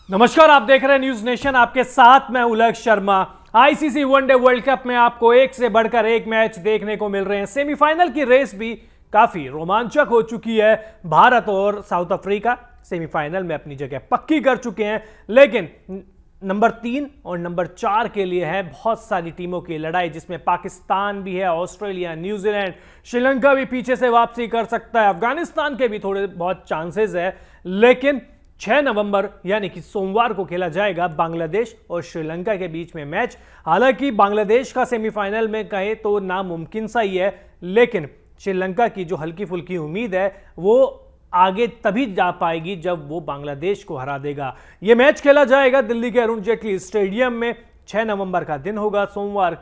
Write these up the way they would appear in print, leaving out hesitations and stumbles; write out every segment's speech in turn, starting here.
नमस्कार, आप देख रहे हैं न्यूज नेशन। आपके साथ मैं उलग Sharma. ICC one day world cup में आपको एक से बढ़कर एक मैच देखने को मिल रहे हैं। सेमीफाइनल की रेस भी काफी रोमांचक हो चुकी है। भारत और साउथ अफ्रीका सेमीफाइनल में अपनी जगह पक्की कर चुके हैं, लेकिन नंबर 3 और नंबर 4 के लिए है बहुत सारी टीमों की लड़ाई, जिसमें पाकिस्तान भी है, ऑस्ट्रेलिया, न्यूजीलैंड, श्रीलंका भी पीछे से वापसी कर सकता है, अफगानिस्तान के भी थोड़े बहुत चांसेस है। लेकिन 6 नवंबर यानी कि सोमवार को खेला जाएगा बांग्लादेश और श्रीलंका के बीच में मैच। हालांकि बांग्लादेश का सेमीफाइनल में कहे तो नामुमकिन सा ही है, लेकिन श्रीलंका की जो हल्की फुल्की उम्मीद है वो आगे तभी जा पाएगी जब वो बांग्लादेश को हरा देगा। यह मैच खेला जाएगा दिल्ली के अरुण जेटली स्टेडियम में। 6 नवंबर का दिन होगा, सोमवार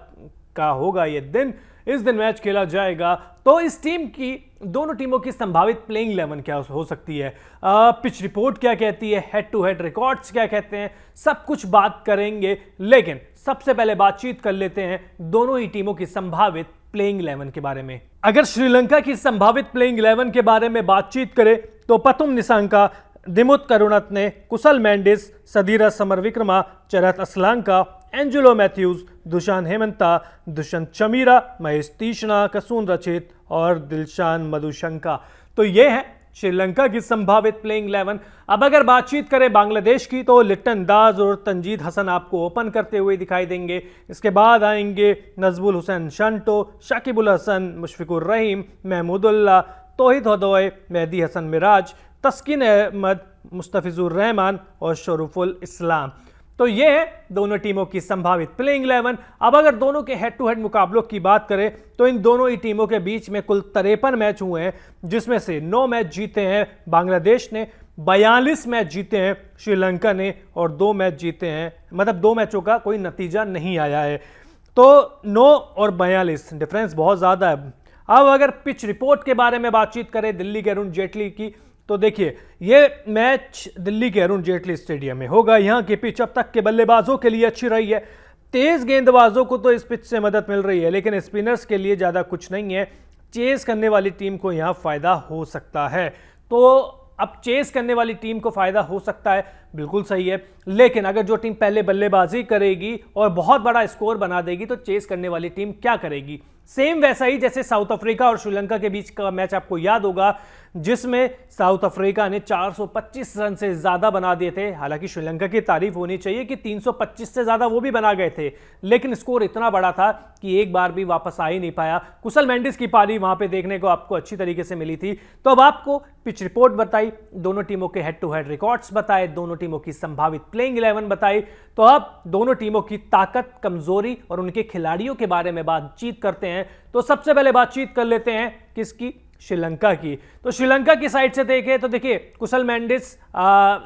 का होगा यह दिन। इस दिन मैच खेला जाएगा। तो इस टीम की, दोनों टीमों की संभावित प्लेइंग 11 क्या हो सकती है, पिच रिपोर्ट क्या कहती है, हेड टू हेड रिकॉर्ड्स क्या कहते हैं, सब कुछ बात करेंगे। लेकिन सबसे पहले बातचीत कर लेते हैं दोनों ही टीमों की संभावित प्लेइंग 11 के बारे में। अगर श्रीलंका की संभावित प्लेइंग 11 के बारे में बातचीत करें तो पतुम निसांका, दिमुथ करुणरत्ने, कुशल मेंडिस, सदीरा समरविक्रमा, चरत असलांका, एंजेलो मैथ्यूज, दुशान हेमंता, दुष्यंत चमीरा, महेश तीक्ष्णा, कसून रचित और दिलशान मधुशंका। तो ये है श्रीलंका की संभावित प्लेइंग 11। अब अगर बातचीत करें बांग्लादेश की तो लिटन दास और तंजीद हसन आपको ओपन करते हुए दिखाई देंगे। इसके बाद आएंगे नजमुल हुसैन शंटो, शाकिबुल हसन, मुशफिकुर रहीम, महमूदुल्लाह, तौहीद हदोए, मेहदी हसन मिराज, तस्किन अहमद, मुस्तफिजुर रहमान और शरूफुल इस्लाम। तो ये है दोनों टीमों की संभावित प्लेइंग 11। अब अगर दोनों के हेड टू हेड मुकाबलों की बात करें तो इन दोनों ही टीमों के बीच में कुल 53 मैच हुए हैं, जिसमें से 9 मैच जीते हैं बांग्लादेश ने, 42 मैच जीते हैं श्रीलंका ने और 2 मैच जीते हैं, मतलब 2 मैचों का कोई नतीजा नहीं आया है। तो 9 और 42 डिफरेंस बहुत ज़्यादा है। अब अगर पिच रिपोर्ट के बारे में बातचीत करें दिल्ली के अरुण जेटली की, तो देखिए ये मैच दिल्ली के अरुण जेटली स्टेडियम में होगा। यहाँ की पिच अब तक के बल्लेबाजों के लिए अच्छी रही है। तेज गेंदबाजों को तो इस पिच से मदद मिल रही है, लेकिन स्पिनर्स के लिए ज़्यादा कुछ नहीं है। चेस करने वाली टीम को यहाँ फ़ायदा हो सकता है। तो अब चेस करने वाली टीम को फ़ायदा हो सकता है, बिल्कुल सही है। लेकिन अगर जो टीम पहले बल्लेबाजी करेगी और बहुत बड़ा स्कोर बना देगी तो चेस करने वाली टीम क्या करेगी? सेम वैसा ही जैसे साउथ अफ्रीका और श्रीलंका के बीच का मैच आपको याद होगा, जिसमें साउथ अफ्रीका ने 425 रन से ज़्यादा बना दिए थे। हालांकि श्रीलंका की तारीफ होनी चाहिए कि 325 से ज़्यादा वो भी बना गए थे, लेकिन स्कोर इतना बड़ा था कि एक बार भी वापस आ ही नहीं पाया। कुशल मेंडिस की पारी वहाँ पे देखने को आपको अच्छी तरीके से मिली थी। तो अब आपको पिच रिपोर्ट बताई, दोनों टीमों के हेड टू हेड रिकॉर्ड्स बताए, दोनों टीमों की संभावित प्लेइंग 11 बताई। तो अब दोनों टीमों की ताकत, कमजोरी और उनके खिलाड़ियों के बारे में बातचीत करते हैं। तो सबसे पहले बातचीत कर लेते हैं किसकी? श्रीलंका की। तो श्रीलंका की साइड से देखें तो देखिए कुशल मेंडिस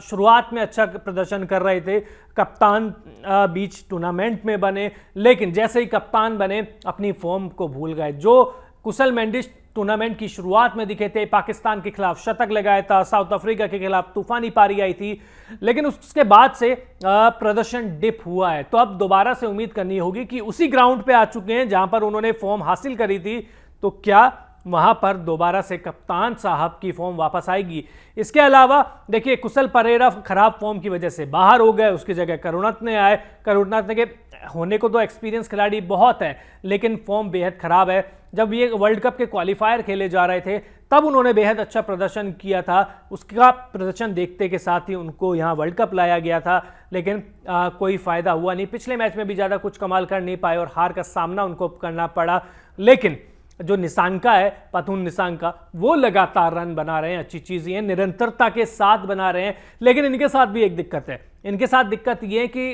शुरुआत में अच्छा प्रदर्शन कर रहे थे, कप्तान बीच टूर्नामेंट में बने, लेकिन जैसे ही कप्तान बने अपनी फॉर्म को भूल गए। जो कुशल मेंडिस टूर्नामेंट की शुरुआत में दिखे थे, पाकिस्तान के खिलाफ शतक लगाया था, साउथ अफ्रीका के खिलाफ तूफानी पारी आई थी, लेकिन उसके बाद से प्रदर्शन डिप हुआ है। तो अब दोबारा से उम्मीद करनी होगी कि उसी ग्राउंड पे आ चुके हैं जहां पर उन्होंने फॉर्म हासिल करी थी, तो क्या वहां पर दोबारा से कप्तान साहब की फॉर्म वापस आएगी? इसके अलावा देखिए कुशल परेरा खराब फॉर्म की वजह से बाहर हो गए, उसकी जगह करुणरत्ने आए। करुणरत्ने के होने को तो एक्सपीरियंस खिलाड़ी बहुत है, लेकिन फॉर्म बेहद खराब है। जब ये वर्ल्ड कप के क्वालिफायर खेले जा रहे थे तब उन्होंने बेहद अच्छा प्रदर्शन किया था। उसका प्रदर्शन देखते के साथ ही उनको यहाँ वर्ल्ड कप लाया गया था, लेकिन कोई फायदा हुआ नहीं। पिछले मैच में भी ज़्यादा कुछ कमाल कर नहीं पाए और हार का सामना उनको करना पड़ा। लेकिन जो निसांका है, पतुम निसांका, वो लगातार रन बना रहे हैं, अच्छी चीज़ ये, निरंतरता के साथ बना रहे हैं। लेकिन इनके साथ भी एक दिक्कत है। इनके साथ दिक्कत ये है कि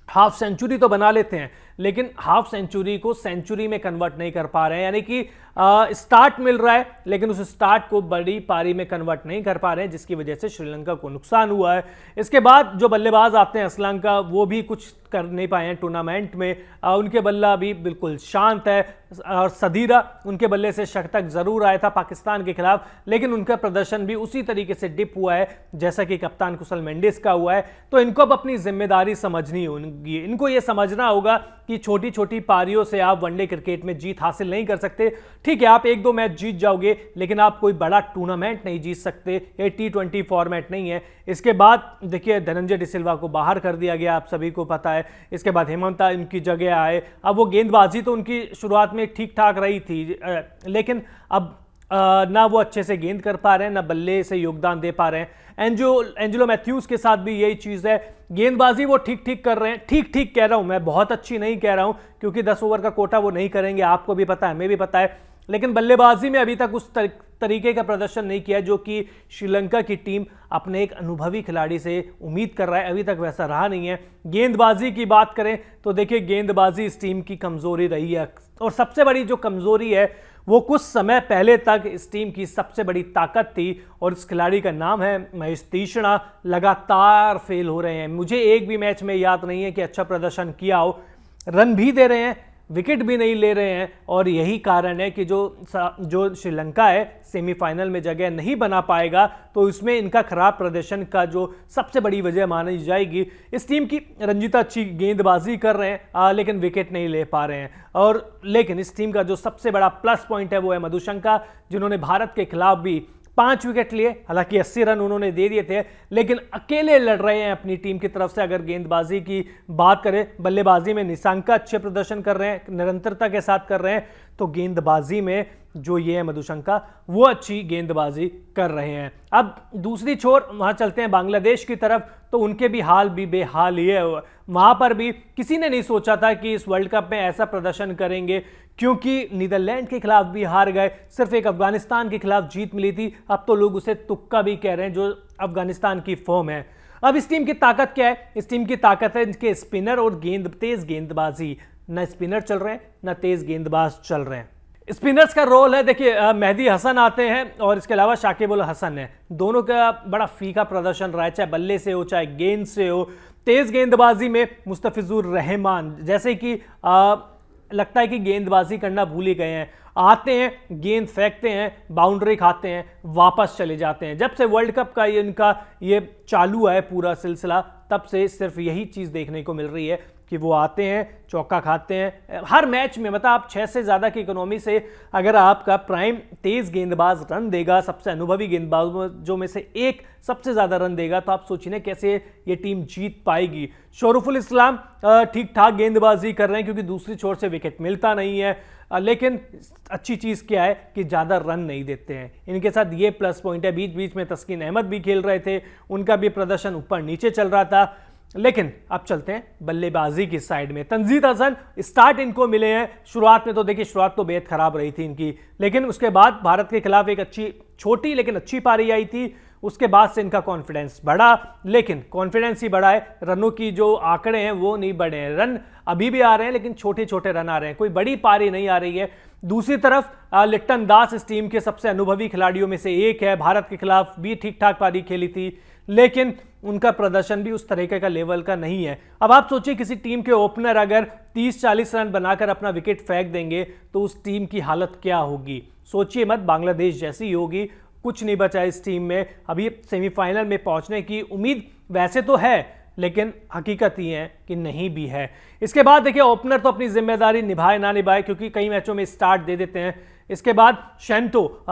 हाफ सेंचुरी तो बना लेते हैं, लेकिन हाफ सेंचुरी को सेंचुरी में कन्वर्ट नहीं कर पा रहे हैं। यानी कि स्टार्ट मिल रहा है, लेकिन उस स्टार्ट को बड़ी पारी में कन्वर्ट नहीं कर पा रहे हैं, जिसकी वजह से श्रीलंका को नुकसान हुआ है। इसके बाद जो बल्लेबाज आते हैं असलंका, वो भी कुछ कर नहीं पाए हैं टूर्नामेंट में। उनके बल्ला भी बिल्कुल शांत है। और सदीरा, उनके बल्ले से शतक जरूर आया था पाकिस्तान के खिलाफ, लेकिन उनका प्रदर्शन भी उसी तरीके से डिप हुआ है जैसा कि कप्तान कुशल मेंडिस का हुआ है। तो इनको अब अपनी जिम्मेदारी समझनी होगी। इनको ये समझना होगा कि कि छोटी छोटी पारियों से आप वनडे क्रिकेट में जीत हासिल नहीं कर सकते। ठीक है, आप 1-2 मैच जीत जाओगे, लेकिन आप कोई बड़ा टूर्नामेंट नहीं जीत सकते। ये T20 फॉर्मेट नहीं है। इसके बाद देखिए धनंजय डिसिल्वा को बाहर कर दिया गया, आप सभी को पता है। इसके बाद हेमंता इनकी जगह आए। अब वो गेंदबाजी तो उनकी शुरुआत में ठीक ठाक रही थी, लेकिन अब ना वो अच्छे से गेंद कर पा रहे हैं, ना बल्ले से योगदान दे पा रहे हैं। एंजेलो मैथ्यूज के साथ भी यही चीज़ है। गेंदबाजी वो ठीक ठीक कर रहे हैं, ठीक ठीक कह रहा हूं मैं, बहुत अच्छी नहीं कह रहा हूं, क्योंकि 10 ओवर का कोटा वो नहीं करेंगे, आपको भी पता है, हमें भी पता है। लेकिन बल्लेबाजी में अभी तक उस तरीके का प्रदर्शन नहीं किया जो कि श्रीलंका की टीम अपने एक अनुभवी खिलाड़ी से उम्मीद कर रहा है, अभी तक वैसा रहा नहीं है। गेंदबाजी की बात करें तो देखिए गेंदबाजी इस टीम की कमजोरी रही है, और सबसे बड़ी जो कमजोरी है वो कुछ समय पहले तक इस टीम की सबसे बड़ी ताकत थी, और इस खिलाड़ी का नाम है महेश तीक्ष्णा। लगातार फेल हो रहे हैं, मुझे एक भी मैच में याद नहीं है कि अच्छा प्रदर्शन किया हो। रन भी दे रहे हैं, विकेट भी नहीं ले रहे हैं, और यही कारण है कि जो श्रीलंका है सेमीफाइनल में जगह नहीं बना पाएगा, तो इसमें इनका खराब प्रदर्शन का जो सबसे बड़ी वजह मानी जाएगी। इस टीम की रंजीता अच्छी गेंदबाजी कर रहे हैं, लेकिन विकेट नहीं ले पा रहे हैं। और लेकिन इस टीम का जो सबसे बड़ा प्लस पॉइंट है वो है मधुशंका, जिन्होंने भारत के खिलाफ भी 5 विकेट लिए, हालांकि 80 रन उन्होंने दे दिए थे, लेकिन अकेले लड़ रहे हैं अपनी टीम की तरफ से। अगर गेंदबाजी की बात करें, बल्लेबाजी में निशांका अच्छे प्रदर्शन कर रहे हैं, निरंतरता के साथ कर रहे हैं, तो गेंदबाजी में जो ये है मधुशंका, वो अच्छी गेंदबाजी कर रहे हैं। अब दूसरी छोर वहां चलते हैं बांग्लादेश की तरफ, तो उनके भी हाल भी बेहाल ही है। वहां पर भी किसी ने नहीं सोचा था कि इस वर्ल्ड कप में ऐसा प्रदर्शन करेंगे, क्योंकि नीदरलैंड के खिलाफ भी हार गए, सिर्फ एक अफगानिस्तान के खिलाफ जीत मिली थी। अब तो लोग उसे तुक्का भी कह रहे हैं, जो अफगानिस्तान की फॉर्म है। अब इस टीम की ताकत क्या है? इस टीम की ताकत है इनके स्पिनर और तेज गेंदबाजी। न स्पिनर चल रहे हैं, न तेज गेंदबाज चल रहे हैं। स्पिनर्स का रोल है, देखिए मेहदी हसन आते हैं, और इसके अलावा शाकिब उल हसन है। दोनों का बड़ा फीका प्रदर्शन रहा है, चाहे बल्ले से हो चाहे गेंद से हो। तेज गेंदबाजी में मुस्तफिजुर रहमान, जैसे कि लगता है कि गेंदबाजी करना भूल ही गए हैं। आते हैं, गेंद फेंकते हैं, बाउंड्री खाते हैं, वापस चले जाते हैं। जब से वर्ल्ड कप का इनका ये चालू है पूरा सिलसिला, तब से सिर्फ यही चीज़ देखने को मिल रही है कि वो आते हैं, चौका खाते हैं हर मैच में। मतलब आप 6 से ज़्यादा की इकोनॉमी से अगर आपका प्राइम तेज गेंदबाज रन देगा, सबसे अनुभवी गेंदबाजों में से एक सबसे ज़्यादा रन देगा, तो आप सोचिए कैसे ये टीम जीत पाएगी। शोरफुल इस्लाम ठीक ठाक गेंदबाजी कर रहे हैं, क्योंकि दूसरी छोर से विकेट मिलता नहीं है, लेकिन अच्छी चीज़ क्या है कि ज़्यादा रन नहीं देते हैं। इनके साथ ये प्लस पॉइंट है। बीच बीच में तस्कीन अहमद भी खेल रहे थे, उनका भी प्रदर्शन ऊपर नीचे चल रहा था। लेकिन अब चलते हैं बल्लेबाजी की साइड में। तंजीद हसन स्टार्ट इनको मिले हैं। शुरुआत में तो देखिए शुरुआत तो बेहद खराब रही थी इनकी, लेकिन उसके बाद भारत के खिलाफ एक अच्छी छोटी लेकिन अच्छी पारी आई थी। उसके बाद से इनका कॉन्फिडेंस बढ़ा, लेकिन कॉन्फिडेंस ही बढ़ा है, रनों की जो आंकड़े हैं वो नहीं बढ़े हैं। रन अभी भी आ रहे हैं, लेकिन छोटे छोटे रन आ रहे हैं, कोई बड़ी पारी नहीं आ रही है। दूसरी तरफ लिट्टन दास इस टीम के सबसे अनुभवी खिलाड़ियों में से एक है। भारत के खिलाफ भी ठीक ठाक पारी खेली थी, लेकिन उनका प्रदर्शन भी उस तरीके का लेवल का नहीं है। अब आप सोचिए किसी टीम के ओपनर अगर 30-40 रन बनाकर अपना विकेट फेंक देंगे, तो उस टीम की हालत क्या होगी? सोचिए मत, बांग्लादेश जैसी ही होगी। कुछ नहीं बचा इस टीम में। अभी सेमीफाइनल में पहुंचने की उम्मीद वैसे तो है, लेकिन हकीकत ही है कि नहीं भी है। इसके बाद देखिए ओपनर तो अपनी जिम्मेदारी निभाए ना निभाए, क्योंकि कई मैचों में स्टार्ट दे देते हैं। इसके बाद शैंटो,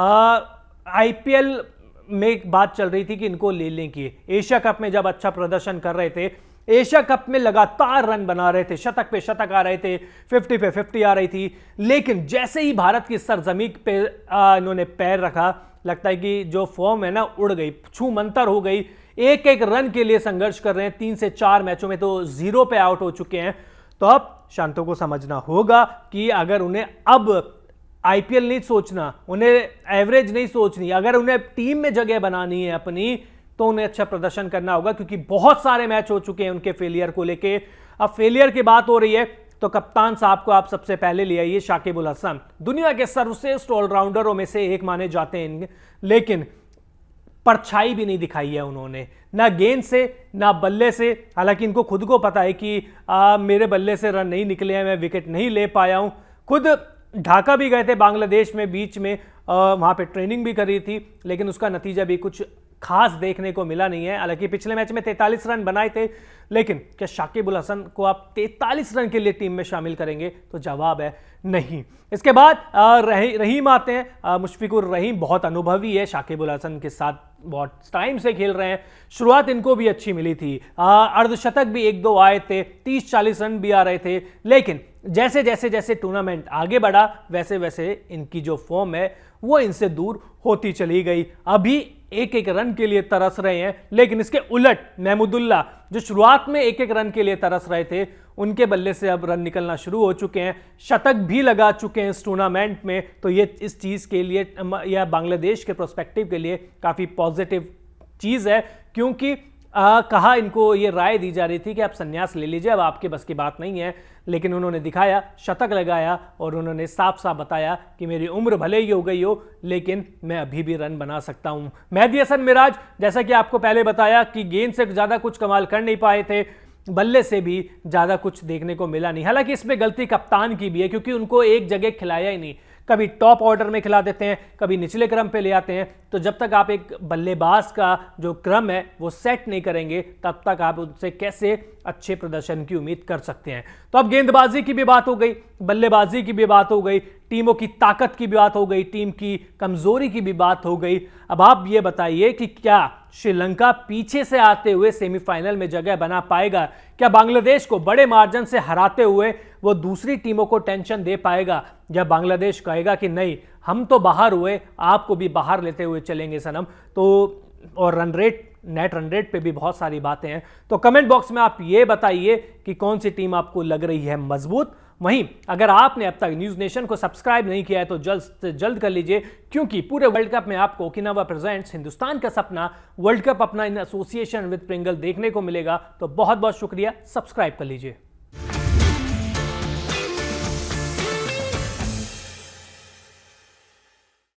आईपीएल में एक बात चल रही थी कि इनको ले लें की। एशिया कप में जब अच्छा प्रदर्शन कर रहे थे, एशिया कप में लगातार रन बना रहे थे, शतक पे शतक आ रहे थे, 50 पे 50 आ रही थी, लेकिन जैसे ही भारत की सरजमीन पे इन्होंने पैर रखा, लगता है कि जो फॉर्म है ना उड़ गई, छू मंतर हो गई। एक एक रन के लिए संघर्ष कर रहे हैं। 3 से 4 मैचों में तो 0 पे आउट हो चुके हैं। तो अब शांतो को समझना होगा कि अगर उन्हें अब आईपीएल नहीं सोचना, उन्हें एवरेज नहीं सोचनी, अगर उन्हें टीम में जगह बनानी है अपनी, तो उन्हें अच्छा प्रदर्शन करना होगा, क्योंकि बहुत सारे मैच हो चुके हैं उनके फेलियर को लेके। अब फेलियर की बात हो रही है, तो कप्तान साहब को आप सबसे पहले ले आइए शाकिब उल हसन। दुनिया के सर्वश्रेष्ठ ऑलराउंडरों में से एक माने जाते हैं, लेकिन परछाई भी नहीं दिखाई है उन्होंने, ना गेंद से ना बल्ले से। हालांकि इनको खुद को पता है कि मेरे बल्ले से रन नहीं निकले हैं, मैं विकेट नहीं ले पाया हूं। खुद ढाका भी गए थे बांग्लादेश में बीच में, वहां पे ट्रेनिंग भी करी थी, लेकिन उसका नतीजा भी कुछ खास देखने को मिला नहीं है। हालांकि पिछले मैच में 43 रन बनाए थे, लेकिन क्या शाकिब अल हसन को आप 43 रन के लिए टीम में शामिल करेंगे? तो जवाब है नहीं। इसके बाद रहीम आते हैं। मुशफिकुर रहीम बहुत अनुभवी है, शाकिब अल हसन के साथ बहुत टाइम से खेल रहे हैं। शुरुआत इनको भी अच्छी मिली थी, अर्धशतक भी 1-2 आए थे, 30-40 रन भी आ रहे थे। लेकिन जैसे जैसे जैसे टूर्नामेंट आगे बढ़ा वैसे वैसे इनकी जो फॉर्म है वो इनसे दूर होती चली गई। अभी एक एक रन के लिए तरस रहे हैं, लेकिन इसके उलट महमूदुल्लाह जो शुरुआत में एक एक रन के लिए तरस रहे थे, उनके बल्ले से अब रन निकलना शुरू हो चुके हैं, शतक भी लगा चुके हैं इस टूर्नामेंट में। तो ये इस चीज़ के लिए या बांग्लादेश के प्रोस्पेक्टिव के लिए काफ़ी पॉजिटिव चीज़ है, क्योंकि कहा इनको ये राय दी जा रही थी कि आप संन्यास ले लीजिए, अब आपके बस की बात नहीं है। लेकिन उन्होंने दिखाया, शतक लगाया और उन्होंने साफ साफ बताया कि मेरी उम्र भले ही हो गई हो, लेकिन मैं अभी भी रन बना सकता हूं। मेहदी हसन मिराज, जैसा कि आपको पहले बताया कि गेंद से ज़्यादा कुछ कमाल कर नहीं पाए थे, बल्ले से भी ज़्यादा कुछ देखने को मिला नहीं। हालांकि इसमें गलती कप्तान की भी है, क्योंकि उनको एक जगह खिलाया ही नहीं। कभी टॉप ऑर्डर में खिला देते हैं, कभी निचले क्रम पे ले आते हैं। तो जब तक आप एक बल्लेबाज का जो क्रम है वो सेट नहीं करेंगे, तब तक आप उनसे कैसे अच्छे प्रदर्शन की उम्मीद कर सकते हैं। तो अब गेंदबाजी की भी बात हो गई, बल्लेबाजी की भी बात हो गई, टीमों की ताकत की भी बात हो गई, टीम की कमजोरी की भी बात हो गई। अब आप ये बताइए कि क्या श्रीलंका पीछे से आते हुए सेमीफाइनल में जगह बना पाएगा? क्या बांग्लादेश को बड़े मार्जिन से हराते हुए वो दूसरी टीमों को टेंशन दे पाएगा, या बांग्लादेश कहेगा कि नहीं हम तो बाहर हुए, आपको भी बाहर लेते हुए चलेंगे सनम? तो और run rate, net run rate पे भी बहुत सारी बातें हैं। तो कमेंट बॉक्स में आप ये बताइए कि कौन सी टीम आपको लग रही है मजबूत। वहीं अगर आपने अब तक न्यूज़ नेशन को सब्सक्राइब नहीं किया है तो जल्द से जल्द कर लीजिए, क्योंकि पूरे वर्ल्ड कप में आपको ओकिनावा प्रेजेंट्स हिंदुस्तान का सपना वर्ल्ड कप अपना इन एसोसिएशन विद प्रिंगल देखने को मिलेगा। तो बहुत बहुत शुक्रिया, सब्सक्राइब कर लीजिए।